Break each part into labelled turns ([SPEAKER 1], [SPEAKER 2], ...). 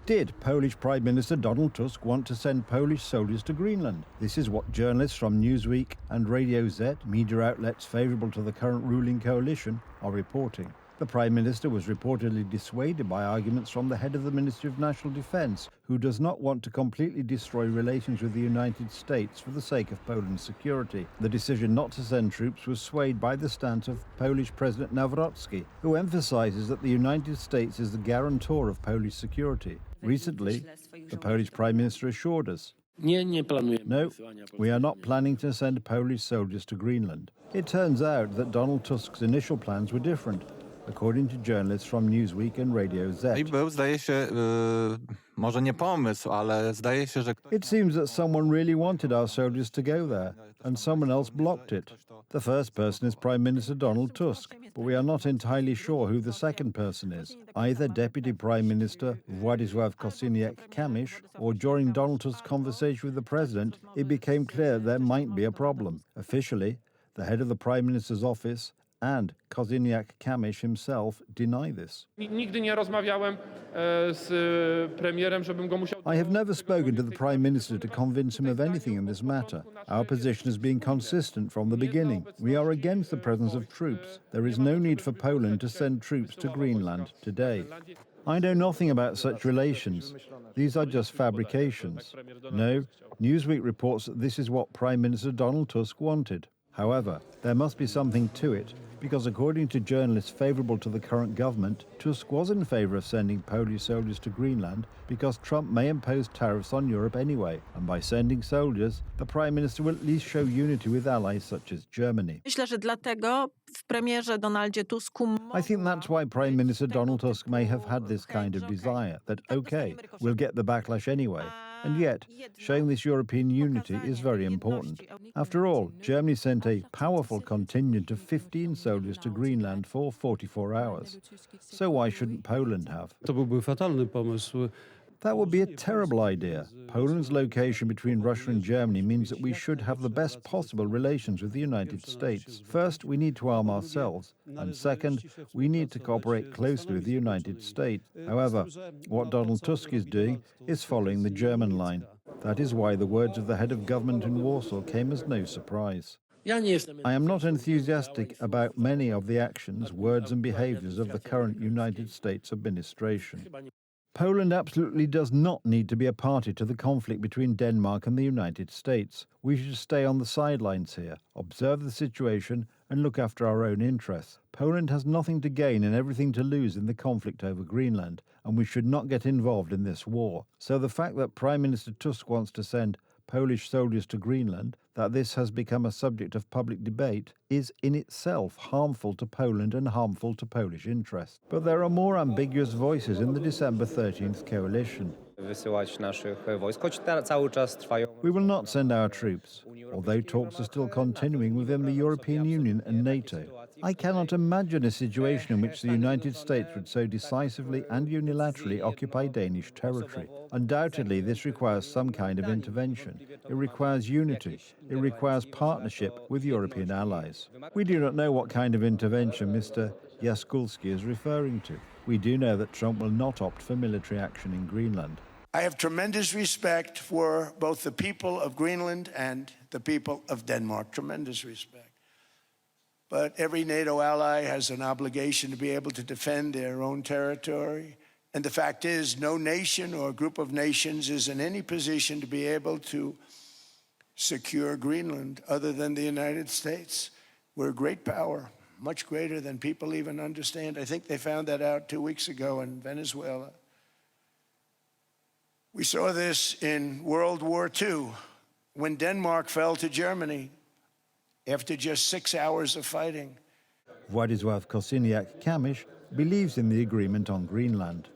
[SPEAKER 1] Did Polish Prime Minister Donald Tusk want to send Polish soldiers to Greenland? This is what journalists from Newsweek and Radio Z, media outlets favourable to the current ruling coalition, are reporting. The Prime Minister was reportedly dissuaded by arguments from the head of the Ministry of National Defence, who does not want to completely destroy relations with the United States for the sake of Poland's security. The decision not to send troops was swayed by the stance of Polish President Nawrocki, who emphasises that the United States is the guarantor of Polish security. Recently, the Polish Prime Minister assured us, "No, we are not planning to send Polish soldiers to Greenland." It turns out that Donald Tusk's initial plans were different, according to journalists from Newsweek and Radio Z. It seems that someone really wanted our soldiers to go there, and someone else blocked it. The first person is Prime Minister Donald Tusk, but we are not entirely sure who the second person is. Either Deputy Prime Minister Władysław Kosiniak-Kamysz, or during Donald Tusk's conversation with the President, it became clear there might be a problem. Officially, the head of the Prime Minister's office and Kosiniak-Kamysz himself deny this. I have never spoken to the Prime Minister to convince him of anything in this matter. Our position has been consistent from the beginning. We are against the presence of troops. There is no need for Poland to send troops to Greenland today. I know nothing about such relations. These are just fabrications. No, Newsweek reports that this is what Prime Minister Donald Tusk wanted. However, there must be something to it, because according to journalists favourable to the current government, Tusk was in favour of sending Polish soldiers to Greenland because Trump may impose tariffs on Europe anyway, and by sending soldiers, the Prime Minister will at least show unity with allies such as Germany. I think that's why Prime Minister Donald Tusk may have had this kind of desire, that OK, we'll get the backlash anyway. And yet, showing this European unity is very important. After all, Germany sent a powerful contingent of 15 soldiers to Greenland for 44 hours. So why shouldn't Poland have? That would be a terrible idea. Poland's location between Russia and Germany means that we should have the best possible relations with the United States. First, we need to arm ourselves. And second, we need to cooperate closely with the United States. However, what Donald Tusk is doing is following the German line. That is why the words of the head of government in Warsaw came as no surprise. I am not enthusiastic about many of the actions, words and behaviours of the current United States administration. Poland absolutely does not need to be a party to the conflict between Denmark and the United States. We should stay on the sidelines here, observe the situation and look after our own interests. Poland has nothing to gain and everything to lose in the conflict over Greenland, and we should not get involved in this war. So the fact that Prime Minister Tusk wants to send Polish soldiers to Greenland, that this has become a subject of public debate, is in itself harmful to Poland and harmful to Polish interests. But there are more ambiguous voices in the December 13th coalition. We will not send our troops, although talks are still continuing within the European Union and NATO. I cannot imagine a situation in which the United States would so decisively and unilaterally occupy Danish territory. Undoubtedly, this requires some kind of intervention. It requires unity. It requires partnership with European allies. We do not know what kind of intervention Mr. Jaskulski is referring to. We do know that Trump will not opt for military action in Greenland.
[SPEAKER 2] I have tremendous respect for both the people of Greenland and the people of Denmark, tremendous respect. But every NATO ally has an obligation to be able to defend their own territory. And the fact is, no nation or group of nations is in any position to be able to secure Greenland other than the United States. We're a great power, much greater than people even understand. I think they found that out 2 weeks ago in Venezuela. We saw this in World War II, when Denmark fell to Germany after just 6 hours of fighting.
[SPEAKER 1] Władysław Kosiniak-Kamysz believes in the agreement on Greenland.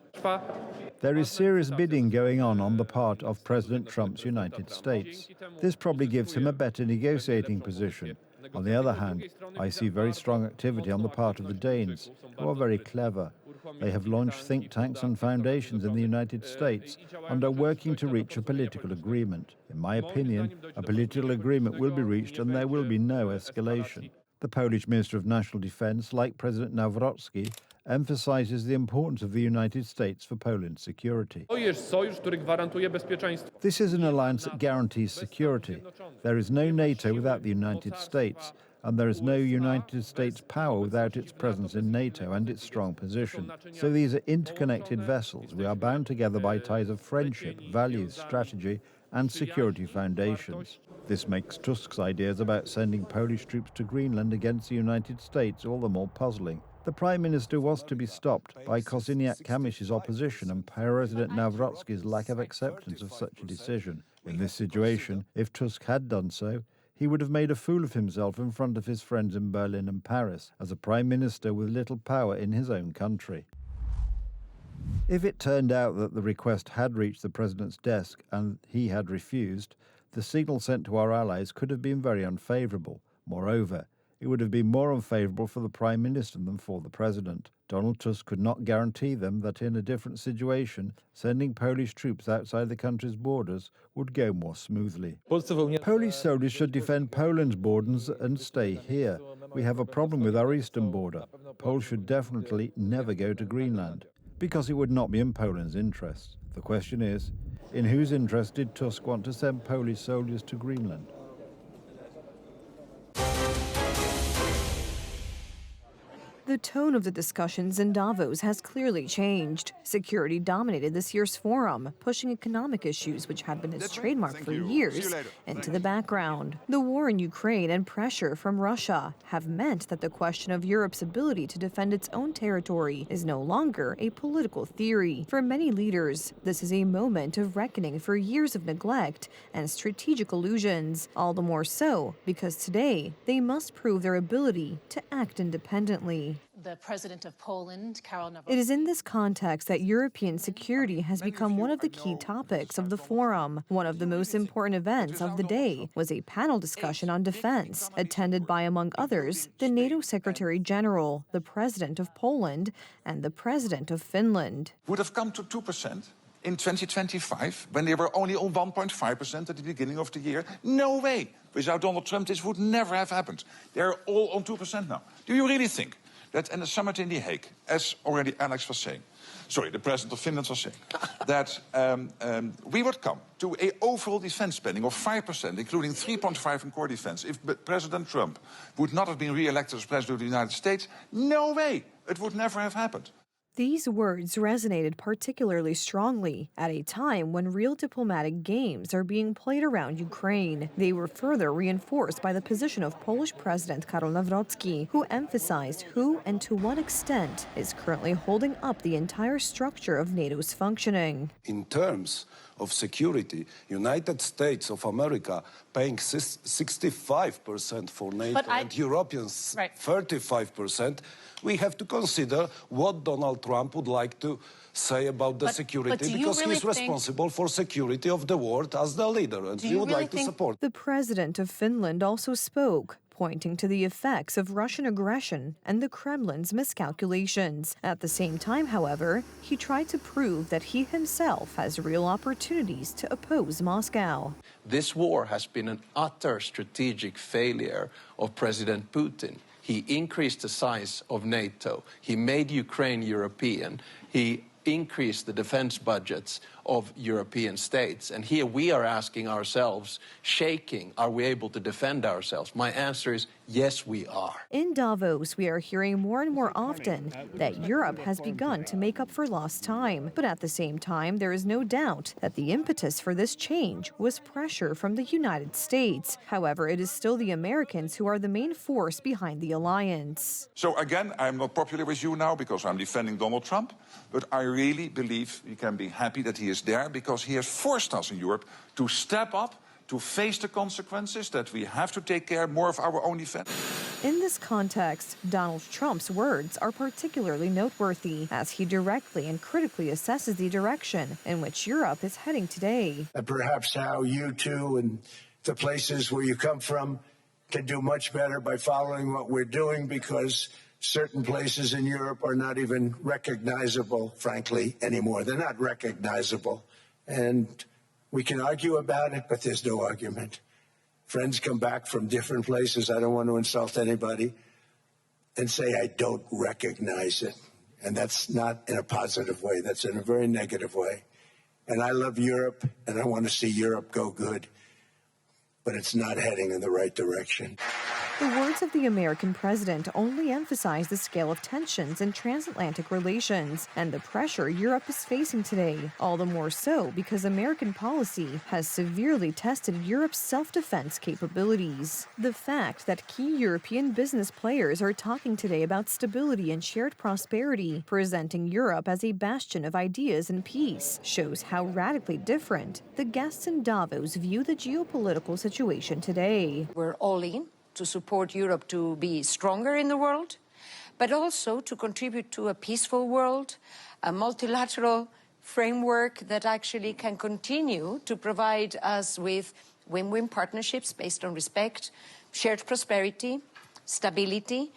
[SPEAKER 1] There is serious bidding going on the part of President Trump's United States. This probably gives him a better negotiating position. On the other hand, I see very strong activity on the part of the Danes, who are very clever. They have launched think tanks and foundations in the United States and are working to reach a political agreement. In my opinion, a political agreement will be reached and there will be no escalation. The Polish Minister of National Defence, like President Nawrocki, emphasizes the importance of the United States for Poland's security. This is an alliance that guarantees security. There is no NATO without the United States, and there is no United States power without its presence in NATO and its strong position. So these are interconnected vessels. We are bound together by ties of friendship, values, strategy, and security foundations. This makes Tusk's ideas about sending Polish troops to Greenland against the United States all the more puzzling. The Prime Minister was to be stopped by Kosiniak-Kamysz's opposition and President Nawrocki's lack of acceptance of such a decision. In this situation, if Tusk had done so, he would have made a fool of himself in front of his friends in Berlin and Paris, as a Prime Minister with little power in his own country. If it turned out that the request had reached the President's desk and he had refused, the signal sent to our allies could have been very unfavourable. Moreover, it would have been more unfavourable for the Prime Minister than for the President. Donald Tusk could not guarantee them that in a different situation, sending Polish troops outside the country's borders would go more smoothly. Polish soldiers should defend Poland's borders and stay here. We have a problem with our eastern border. Poles should definitely never go to Greenland, because it would not be in Poland's interests. The question is, in whose interest did Tusk want to send Polish soldiers to Greenland?
[SPEAKER 3] The tone of the discussions in Davos has clearly changed. Security dominated this year's forum, pushing economic issues, which had been its trademark for years, into the background. The war in Ukraine and pressure from Russia have meant that the question of Europe's ability to defend its own territory is no longer a political theory. For many leaders, this is a moment of reckoning for years of neglect and strategic illusions, all the more so because today they must prove their ability to act independently.
[SPEAKER 4] The president of Poland, Karol Nawrocki.
[SPEAKER 3] It is in this context that European security has become one of the key topics of the forum. One of the most important events of the day was a panel discussion on defense, attended by, among others, the NATO Secretary General, the president of Poland, and the president of Finland.
[SPEAKER 5] Would have come to 2% in 2025, when they were only on 1.5% at the beginning of the year. No way. Without Donald Trump, this would never have happened. They're all on 2% now. Do you really think that in the summit in The Hague, as already Alex was saying, the president of Finland was saying, that we would come to an overall defense spending of 5%, including 3.5% in core defense, if President Trump would not have been re-elected as president of the United States? No way. It would never have happened.
[SPEAKER 3] These words resonated particularly strongly at a time when real diplomatic games are being played around Ukraine. They were further reinforced by the position of Polish President Karol Nawrocki, who emphasized who and to what extent is currently holding up the entire structure of NATO's functioning.
[SPEAKER 6] In terms of security, United States of America paying 65% for NATO and Europeans 35%, we have to consider what Donald Trump would like to say about the security, because he's responsible for security of the world as the leader, and he would like to support.
[SPEAKER 3] The president of Finland also spoke, pointing to the effects of Russian aggression and the Kremlin's miscalculations. At the same time, however, he tried to prove that he himself has real opportunities to oppose Moscow.
[SPEAKER 7] This war has been an utter strategic failure of President Putin. He increased the size of NATO. He made Ukraine European. He increase the defense budgets of European states. And here we are asking ourselves, shaking, are we able to defend ourselves? My answer is yes, we are.
[SPEAKER 3] In Davos, we are hearing more and more often that Europe has begun to make up for lost time. But at the same time, there is no doubt that the impetus for this change was pressure from the United States. However, it is still the Americans who are the main force behind the alliance.
[SPEAKER 5] So again, I'm not popular with you now because I'm defending Donald Trump, but I really believe we can be happy that he is there, because he has forced us in Europe to step up, to face the consequences, that we have to take care more of our own defense.
[SPEAKER 3] In this context, Donald Trump's words are particularly noteworthy as he directly and critically assesses the direction in which Europe is heading today.
[SPEAKER 2] And perhaps how you two and the places where you come from can do much better by following what we're doing, because certain places in Europe are not even recognizable, frankly, anymore. They're not recognizable. And we can argue about it, but there's no argument. Friends come back from different places. I don't want to insult anybody and say I don't recognize it. And that's not in a positive way. That's in a very negative way. And I love Europe, and I want to see Europe go good. But it's not heading in the right direction.
[SPEAKER 3] The words of the American president only emphasize the scale of tensions in transatlantic relations and the pressure Europe is facing today, all the more so because American policy has severely tested Europe's self-defense capabilities. The fact that key European business players are talking today about stability and shared prosperity, presenting Europe as a bastion of ideas and peace, shows how radically different the guests in Davos view the geopolitical situation today.
[SPEAKER 8] We're all in to support Europe to be stronger in the world, but also to contribute to a peaceful world, a multilateral framework that actually can continue to provide us with win-win partnerships based on respect, shared prosperity, stability,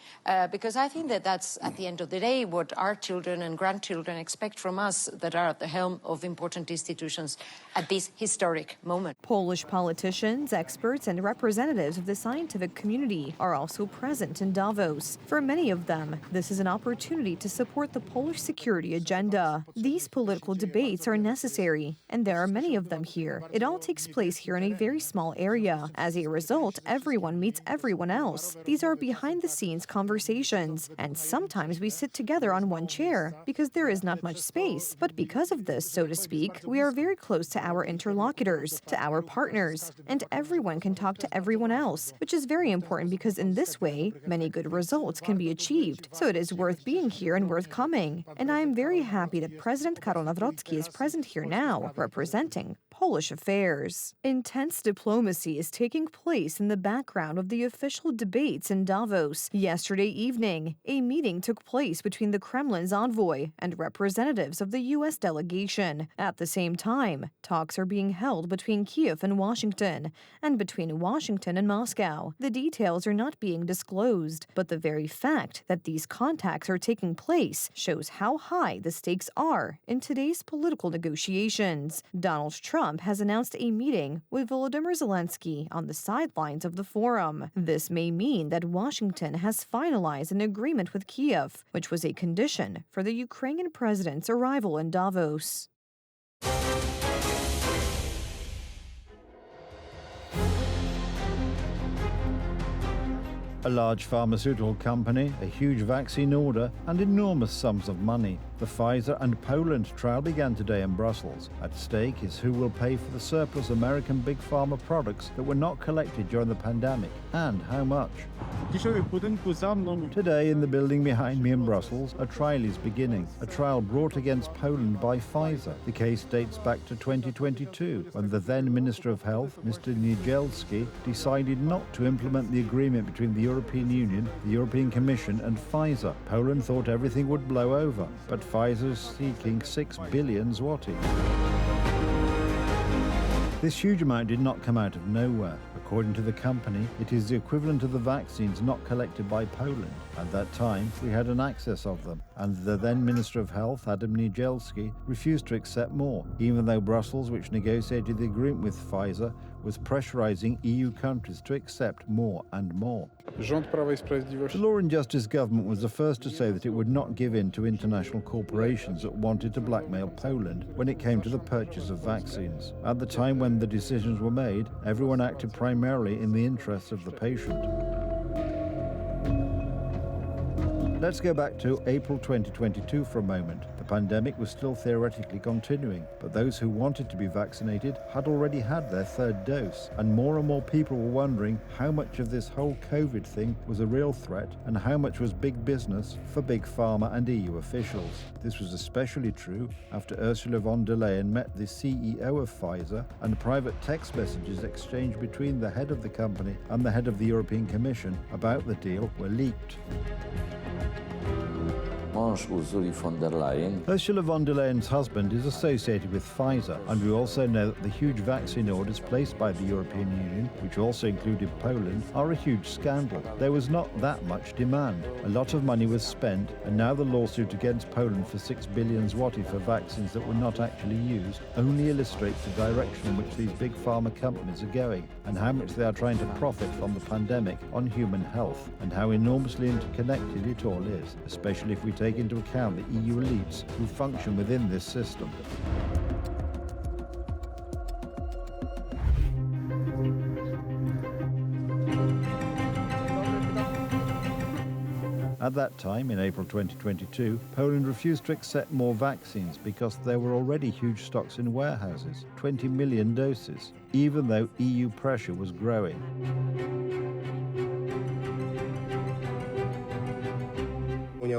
[SPEAKER 8] because I think that that's, at the end of the day, what our children and grandchildren expect from us that are at the helm of important institutions at this historic moment.
[SPEAKER 3] Polish politicians, experts, and representatives of the scientific community are also present in Davos. For many of them, this is an opportunity to support the Polish security agenda. These political debates are necessary, and there are many of them here. It all takes place here in a very small area. As a result, everyone meets everyone else. These are behind-the-scenes conversations, and sometimes we sit together on one chair because there is not much space. But because of this, so to speak, we are very close to our interlocutors, to our partners, and everyone can talk to everyone else, which is very important because in this way, many good results can be achieved. So it is worth being here and worth coming. And I am very happy that President Karol Nawrocki is present here now, representing Polish affairs. Intense diplomacy is taking place in the background of the official debates in Davos. Yesterday evening, a meeting took place between the Kremlin's envoy and representatives of the U.S. delegation. At the same time, talks are being held between Kiev and Washington, and between Washington and Moscow. The details are not being disclosed, but the very fact that these contacts are taking place shows how high the stakes are in today's political negotiations. Donald Trump has announced a meeting with Volodymyr Zelensky on the sidelines of the forum. This may mean that Washington has finalized an agreement with Kiev, which was a condition for the Ukrainian president's arrival in Davos.
[SPEAKER 1] A large pharmaceutical company, a huge vaccine order, and enormous sums of money. The Pfizer and Poland trial began today in Brussels. At stake is who will pay for the surplus American big pharma products that were not collected during the pandemic, and how much. Today, in the building behind me in Brussels, a trial is beginning. A trial brought against Poland by Pfizer. The case dates back to 2022, when the then Minister of Health, Mr. Niedzielski, decided not to implement the agreement between the European Union, the European Commission, and Pfizer. Poland thought everything would blow over, but Pfizer is seeking 6 billion zloty. This huge amount did not come out of nowhere. According to the company, it is the equivalent of the vaccines not collected by Poland. At that time, we had an excess of them, and the then Minister of Health, Adam Niedzielski, refused to accept more, even though Brussels, which negotiated the agreement with Pfizer, was pressurizing EU countries to accept more and more. The Law and Justice government was the first to say that it would not give in to international corporations that wanted to blackmail Poland when it came to the purchase of vaccines. At the time when the decisions were made, everyone acted primarily in the interests of the patient. Let's go back to April 2022 for a moment. The pandemic was still theoretically continuing, but those who wanted to be vaccinated had already had their third dose, and more people were wondering how much of this whole COVID thing was a real threat and how much was big business for big pharma and EU officials. This was especially true after Ursula von der Leyen met the CEO of Pfizer, and private text messages exchanged between the head of the company and the head of the European Commission about the deal were leaked.
[SPEAKER 9] Ursula von der Leyen.
[SPEAKER 1] Ursula von der Leyen's husband is associated with Pfizer, and we also know that the huge vaccine orders placed by the European Union, which also included Poland, are a huge scandal. There was not that much demand. A lot of money was spent, and now the lawsuit against Poland for 6 billion zloty for vaccines that were not actually used only illustrates the direction in which these big pharma companies are going, and how much they are trying to profit from the pandemic on human health, and how enormously interconnected it all is, especially if we take take into account the EU elites who function within this system. At that time, in April 2022, Poland refused to accept more vaccines because there were already huge stocks in warehouses, 20 million doses, even though EU pressure was growing. The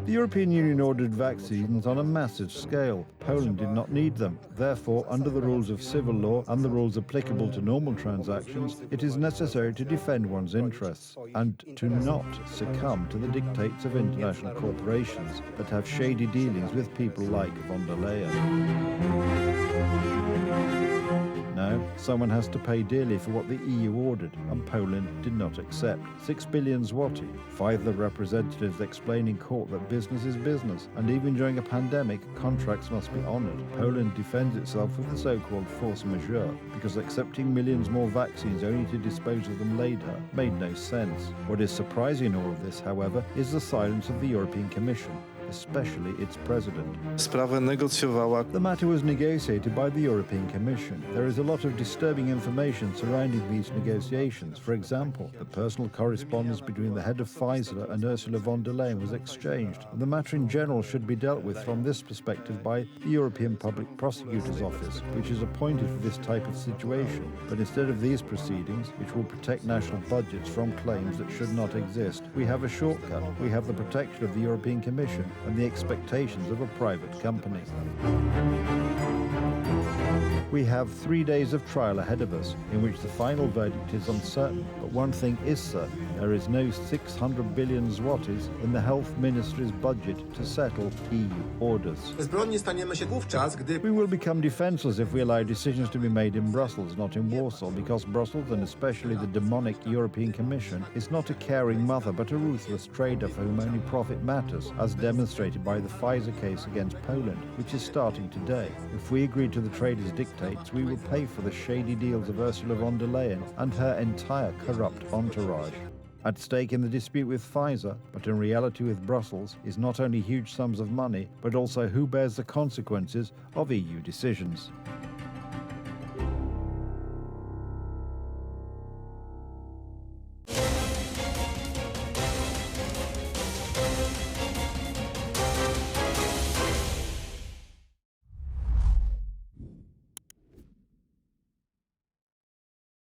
[SPEAKER 1] European Union ordered vaccines on a massive scale. Poland did not need them. Therefore, under the rules of civil law and the rules applicable to normal transactions, it is necessary to defend one's interests and to not succumb to the dictates of international corporations that have shady dealings with people like von der Leyen. Now, someone has to pay dearly for what the EU ordered, and Poland did not accept. 6 billion zloty. Pfizer representatives explain in court that business is business, and even during a pandemic, contracts must be honoured. Poland defends itself with the so-called force majeure, because accepting millions more vaccines only to dispose of them later made no sense. What is surprising in all of this, however, is the silence of the European Commission, especially its president. The matter was negotiated by the European Commission. There is a lot of disturbing information surrounding these negotiations. For example, the personal correspondence between the head of Pfizer and Ursula von der Leyen was exchanged. The matter in general should be dealt with from this perspective by the European Public Prosecutor's Office, which is appointed for this type of situation. But instead of these proceedings, which will protect national budgets from claims that should not exist, we have a shortcut. We have the protection of the European Commission and the expectations of a private company. We have 3 days of trial ahead of us, in which the final verdict is uncertain. But one thing is certain: there is no 600 billion zlotys in the health ministry's budget to settle EU orders. We will become defenseless if we allow decisions to be made in Brussels, not in Warsaw, because Brussels, and especially the demonic European Commission, is not a caring mother but a ruthless trader for whom only profit matters, as demonstrated by the Pfizer case against Poland, which is starting today. If we agree to the trader's dictates, we will pay for the shady deals of Ursula von der Leyen and her entire corrupt entourage. At stake in the dispute with Pfizer, but in reality with Brussels, is not only huge sums of money, but also who bears the consequences of EU decisions.